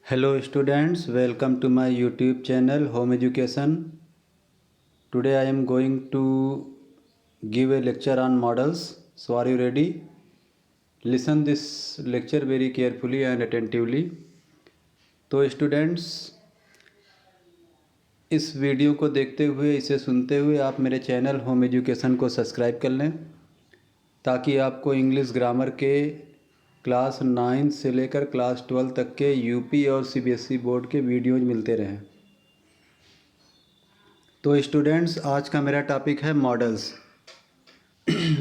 Hello students, welcome to my YouTube channel Home Education. Today I am going to give a lecture on models. So are you ready? Listen this lecture very carefully and attentively. तो students, इस video को देखते हुए, इसे सुनते हुए आप मेरे चैनल होम एजुकेशन को सब्सक्राइब कर लें ताकि आपको इंग्लिश ग्रामर के क्लास 9 से लेकर क्लास 12 तक के यूपी और सीबीएसई बोर्ड के वीडियोज़ मिलते रहें। तो स्टूडेंट्स, आज का मेरा टॉपिक है मॉडल्स।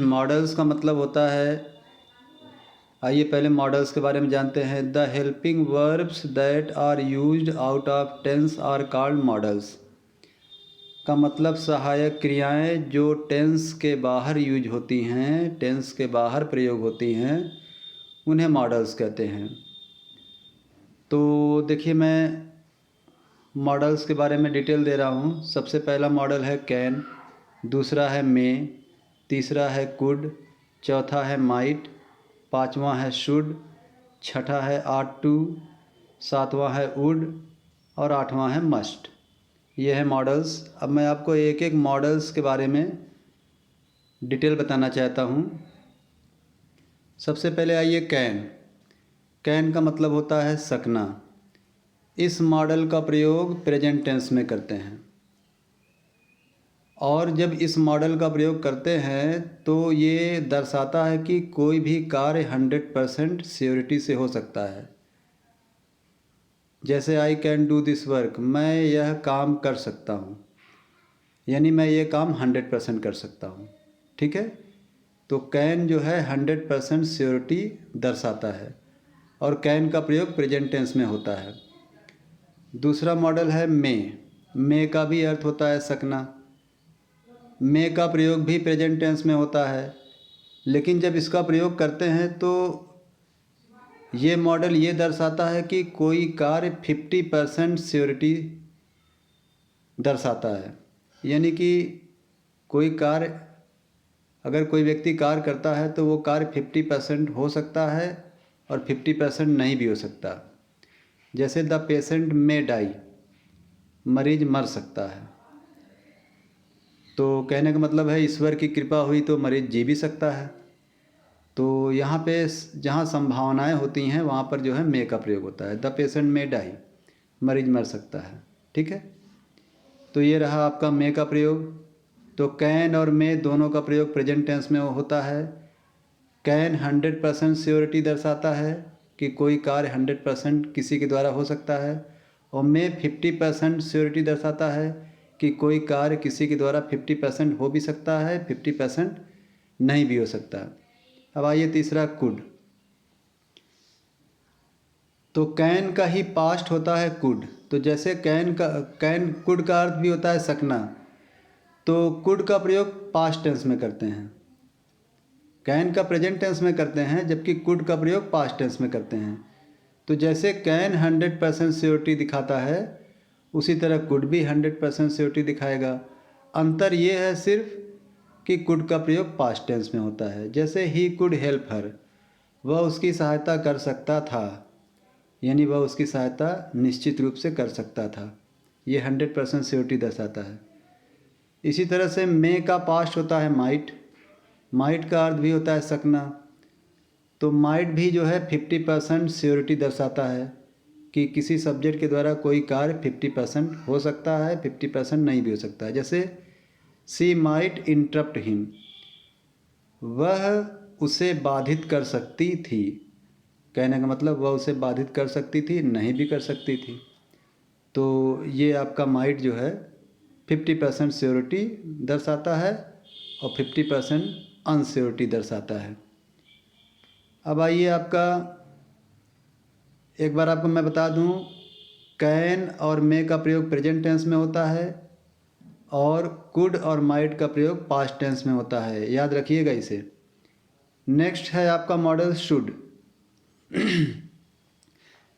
मॉडल्स का मतलब होता है, आइए पहले मॉडल्स के बारे में जानते हैं। The helping verbs that are used out of tense are called modals. का मतलब सहायक क्रियाएं जो टेंस के बाहर यूज होती हैं, टेंस के बाहर प्रयोग होती हैं, उन्हें मॉडल्स कहते हैं। तो देखिए, मैं मॉडल्स के बारे में डिटेल दे रहा हूँ। सबसे पहला मॉडल है कैन, दूसरा है मे, तीसरा है कुड, चौथा है माइट, पांचवा है शुड, छठा है आट टू, सातवां है वुड और आठवां है मस्ट। ये है मॉडल्स। अब मैं आपको एक एक मॉडल्स के बारे में डिटेल बताना चाहता हूँ। सबसे पहले आइए कैन। कैन का मतलब होता है सकना। इस मॉडल का प्रयोग प्रेजेंट टेंस में करते हैं, और जब इस मॉडल का प्रयोग करते हैं तो ये दर्शाता है कि कोई भी कार्य 100% श्योरिटी से हो सकता है। जैसे I can do this work, मैं यह काम कर सकता हूँ, यानी मैं ये काम 100% कर सकता हूँ। ठीक है, तो कैन जो है 100% श्योरिटी दर्शाता है, और कैन का प्रयोग प्रेजेंट टेंस में होता है। दूसरा मॉडल है मे। मे का भी अर्थ होता है सकना। मे का प्रयोग भी प्रेजेंट टेंस में होता है, लेकिन जब इसका प्रयोग करते हैं तो ये मॉडल ये दर्शाता है कि कोई कार्य 50% श्योरिटी दर्शाता है। यानी कि कोई कार्य, अगर कोई व्यक्ति कार्य करता है तो वो कार्य 50% हो सकता है और 50% नहीं भी हो सकता। जैसे द पेशेंट मे डाई, मरीज मर सकता है। तो कहने का मतलब है ईश्वर की कृपा हुई तो मरीज जी भी सकता है। तो यहाँ पे जहाँ संभावनाएं होती हैं वहाँ पर जो है मे का प्रयोग होता है। द पेशेंट मे डाई, मरीज मर सकता है। ठीक है, तो ये रहा आपका मे का प्रयोग। तो कैन और मे दोनों का प्रयोग प्रेजेंट टेंस में होता है। कैन 100% श्योरिटी दर्शाता है कि कोई कार्य 100% किसी के द्वारा हो सकता है, और मे 50% श्योरिटी दर्शाता है कि कोई कार्य किसी के द्वारा 50% हो भी सकता है, 50% नहीं भी हो सकता। अब आइए तीसरा कुड। तो कैन का ही पास्ट होता है कुड। तो जैसे कैन कुड का अर्थ भी होता है सकना, तो कुड का प्रयोग पास्ट टेंस में करते हैं। कैन का प्रेजेंट टेंस में करते हैं, जबकि कुड का प्रयोग पास्ट टेंस में करते हैं। तो जैसे कैन 100% श्योरिटी दिखाता है, उसी तरह कुड भी 100% श्योरिटी दिखाएगा। अंतर ये है सिर्फ कि कुड का प्रयोग पास्ट टेंस में होता है। जैसे ही कुड हेल्प हर, वह उसकी सहायता कर सकता था, यानी वह उसकी सहायता निश्चित रूप से कर सकता था। ये 100% श्योरिटी दर्शाता है। इसी तरह से मे का पास्ट होता है माइट। माइट का अर्थ भी होता है सकना। तो माइट भी जो है 50% श्योरिटी दर्शाता है कि किसी सब्जेक्ट के द्वारा कोई कार्य 50% हो सकता है, 50% नहीं भी हो सकता है। जैसे सी माइट इंटरप्ट हिम, वह उसे बाधित कर सकती थी। कहने का मतलब वह उसे बाधित कर सकती थी, नहीं भी कर सकती थी। तो ये आपका माइट जो है 50% श्योरिटी दर्शाता है और 50% अनश्योरिटी दर्शाता है। अब आइए आपका, एक बार आपको मैं बता दूं, कैन और मे का प्रयोग प्रेजेंट टेंस में होता है और कुड और माइट का प्रयोग पास्ट टेंस में होता है। याद रखिएगा इसे। नेक्स्ट है आपका मॉडल शुड।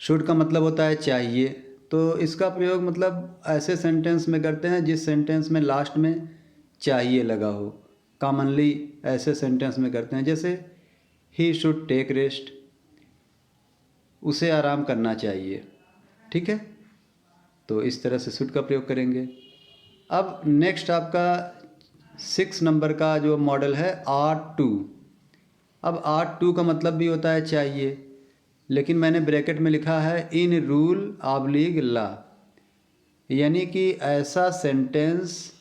शुड का मतलब होता है चाहिए। तो इसका प्रयोग मतलब ऐसे सेंटेंस में करते हैं जिस सेंटेंस में लास्ट में चाहिए लगा हो। कॉमनली ऐसे सेंटेंस में करते हैं। जैसे ही शुड टेक रेस्ट, उसे आराम करना चाहिए। ठीक है, तो इस तरह से शुड का प्रयोग करेंगे। अब नेक्स्ट आपका 6 नंबर का जो मॉडल है आर्ट टू। अब आर्ट टू का मतलब भी होता है चाहिए, लेकिन मैंने ब्रैकेट में लिखा है इन रूल ऑब्लिग ला, यानी कि ऐसा सेंटेंस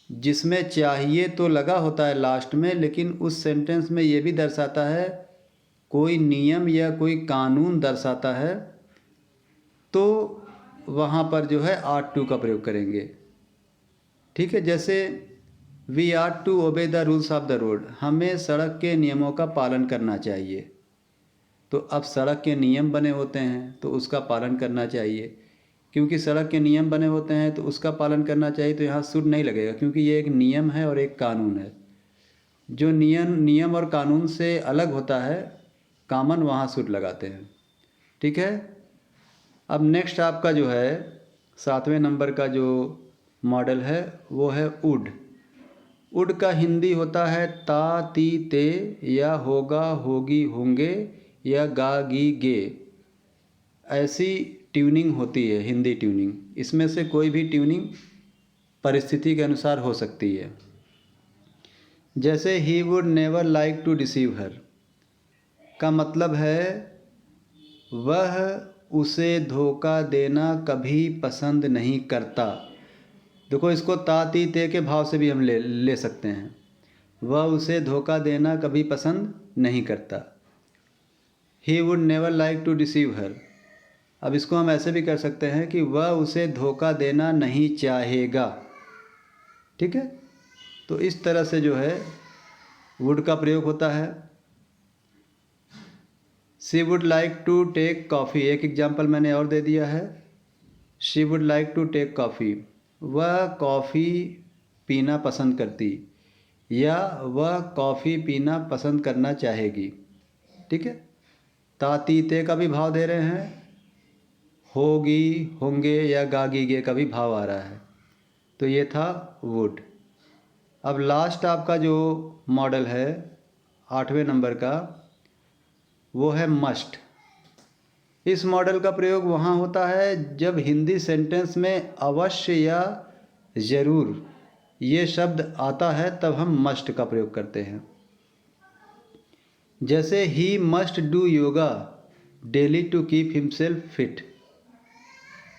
जिसमें चाहिए तो लगा होता है लास्ट में, लेकिन उस सेंटेंस में ये भी दर्शाता है, कोई नियम या कोई कानून दर्शाता है, तो वहाँ पर जो है आर्ट टू का प्रयोग करेंगे। ठीक है, जैसे we are to obey the rules of the road, हमें सड़क के नियमों का पालन करना चाहिए। तो अब सड़क के नियम बने होते हैं तो उसका पालन करना चाहिए, क्योंकि सड़क के नियम बने होते हैं तो उसका पालन करना चाहिए, तो यहाँ शुड नहीं लगेगा, क्योंकि ये एक नियम है और एक कानून है। जो नियम और कानून से अलग होता है कॉमन, वहाँ शुड लगाते हैं। ठीक है, अब नेक्स्ट आपका जो है 7वें नंबर का जो मॉडल है वो है वुड। वुड का हिंदी होता है ता ती ते, या होगा होगी होंगे, या गा गी गे। ऐसी ट्यूनिंग होती है हिंदी ट्यूनिंग, इसमें से कोई भी ट्यूनिंग परिस्थिति के अनुसार हो सकती है। जैसे he would never like to deceive her का मतलब है वह उसे धोखा देना कभी पसंद नहीं करता। देखो, इसको ता ती ते के भाव से भी हम ले सकते हैं। वह उसे धोखा देना कभी पसंद नहीं करता। He would never like to deceive her. अब इसको हम ऐसे भी कर सकते हैं कि वह उसे धोखा देना नहीं चाहेगा। ठीक है, तो इस तरह से जो है वुड का प्रयोग होता है। She would like to take coffee, एक एग्जाम्पल मैंने और दे दिया है। She would like to take coffee, वह कॉफ़ी पीना पसंद करती, या वह कॉफ़ी पीना पसंद करना चाहेगी। ठीक है, तातीते का भी भाव दे रहे हैं, होगी होंगे या गागीगे का भी भाव आ रहा है। तो ये था वुड। अब लास्ट आपका जो मॉडल है 8वें नंबर का वो है मस्ट। इस मॉडल का प्रयोग वहाँ होता है जब हिंदी सेंटेंस में अवश्य या ज़रूर ये शब्द आता है, तब हम मस्ट का प्रयोग करते हैं। जैसे he must do yoga daily to keep himself fit,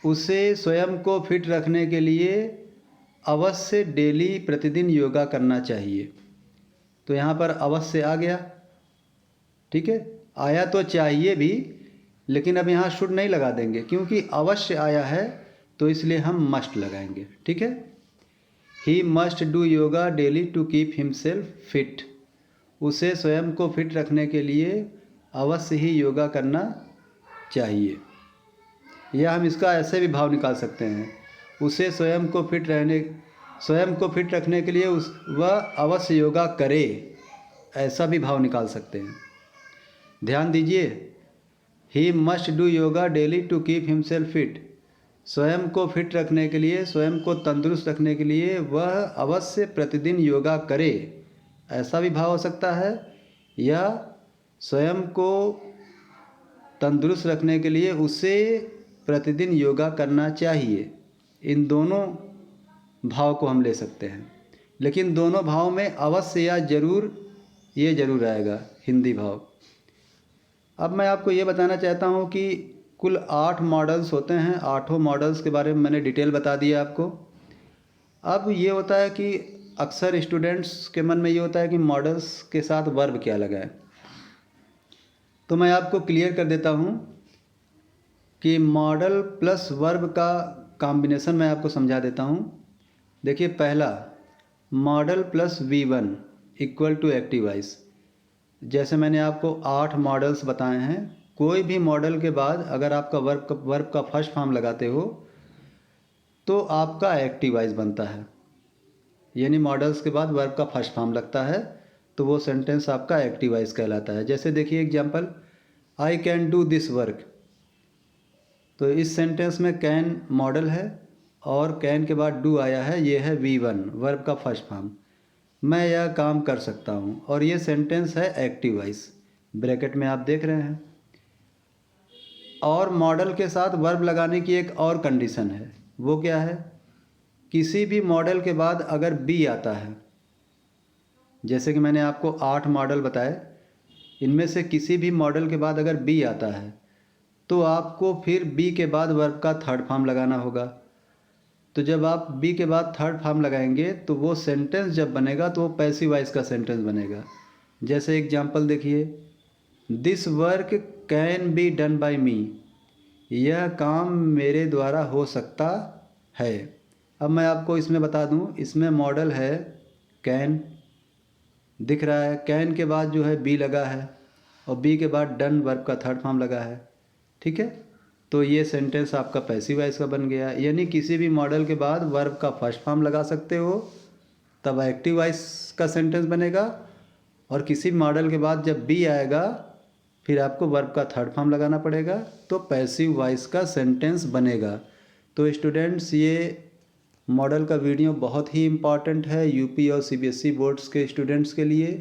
उसे स्वयं को फिट रखने के लिए अवश्य डेली प्रतिदिन योगा करना चाहिए। तो यहाँ पर अवश्य आ गया। ठीक है, आया तो चाहिए भी, लेकिन अब यहाँ शुड नहीं लगा देंगे क्योंकि अवश्य आया है, तो इसलिए हम मस्ट लगाएंगे। ठीक है, he must do yoga daily to keep himself fit, उसे स्वयं को फिट रखने के लिए अवश्य ही योगा करना चाहिए। या हम इसका ऐसे भी भाव निकाल सकते हैं, उसे स्वयं को फिट रखने के लिए वह अवश्य योगा करे, ऐसा भी भाव निकाल सकते हैं। ध्यान दीजिए, he must do yoga daily to keep himself fit, स्वयं को फिट रखने के लिए, स्वयं को तंदुरुस्त रखने के लिए वह अवश्य प्रतिदिन योगा करे, ऐसा भी भाव हो सकता है। या स्वयं को तंदुरुस्त रखने के लिए उसे प्रतिदिन योगा करना चाहिए, इन दोनों भाव को हम ले सकते हैं। लेकिन दोनों भाव में अवश्य या ज़रूर ये ज़रूर आएगा हिंदी भाव। अब मैं आपको ये बताना चाहता हूँ कि कुल 8 मॉडल्स होते हैं। 8 मॉडल्स के बारे में मैंने डिटेल बता दिया आपको। अब ये होता है कि अक्सर स्टूडेंट्स के मन में ये होता है कि मॉडल्स के साथ वर्ब क्या लगाएं, तो मैं आपको क्लियर कर देता हूँ कि मॉडल प्लस वर्ब का कॉम्बिनेशन मैं आपको समझा देता हूँ। देखिए, पहला modal plus V1 equal to active voice. जैसे मैंने आपको 8 मॉडल्स बताए हैं, कोई भी मॉडल के बाद अगर आपका वर्ब का फर्स्ट फॉर्म लगाते हो तो आपका एक्टिव वॉइस बनता है, यानी मॉडल्स के बाद वर्ब का फर्स्ट फॉर्म लगता है तो वो सेंटेंस आपका एक्टिव वॉइस कहलाता है। जैसे देखिए example, I can do this work, तो इस सेंटेंस में कैन मॉडल है और कैन के बाद डू आया है, ये है V1 वर्ब का फर्स्ट फॉर्म। मैं यह काम कर सकता हूँ, और ये सेंटेंस है एक्टिव वॉइस, ब्रैकेट में आप देख रहे हैं। और मॉडल के साथ वर्ब लगाने की एक और कंडीशन है। वो क्या है? किसी भी मॉडल के बाद अगर बी आता है, जैसे कि मैंने आपको 8 मॉडल बताए, इनमें से किसी भी मॉडल के बाद अगर बी आता है तो आपको फिर बी के बाद वर्ब का थर्ड फॉर्म लगाना होगा। तो जब आप बी के बाद थर्ड फॉर्म लगाएंगे तो वो सेंटेंस जब बनेगा तो वो पैसिव वॉइस का सेंटेंस बनेगा। जैसे एग्जांपल देखिए, this work can be done by me, यह काम मेरे द्वारा हो सकता है। अब मैं आपको इसमें बता दूं, इसमें मॉडल है कैन, दिख रहा है, कैन के बाद जो है बी लगा है और बी के बाद डन वर्ब का थर्ड फॉर्म लगा है। ठीक है, तो ये सेंटेंस आपका पैसिव वॉइस का बन गया। यानी किसी भी मॉडल के बाद वर्ब का फर्स्ट फॉर्म लगा सकते हो, तब एक्टिव वॉइस का सेंटेंस बनेगा, और किसी मॉडल के बाद जब बी आएगा फिर आपको वर्ब का थर्ड फॉर्म लगाना पड़ेगा, तो पैसिव वॉइस का सेंटेंस बनेगा। तो स्टूडेंट्स, ये मॉडल का वीडियो बहुत ही इम्पॉर्टेंट है यूपी और सीबीएसई बोर्ड्स के स्टूडेंट्स के लिए,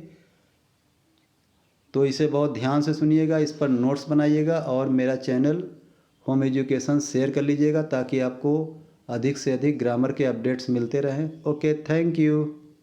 तो इसे बहुत ध्यान से सुनिएगा, इस पर नोट्स बनाइएगा और मेरा चैनल होम एजुकेशन शेयर कर लीजिएगा ताकि आपको अधिक से अधिक ग्रामर के अपडेट्स मिलते रहें। Okay, thank you.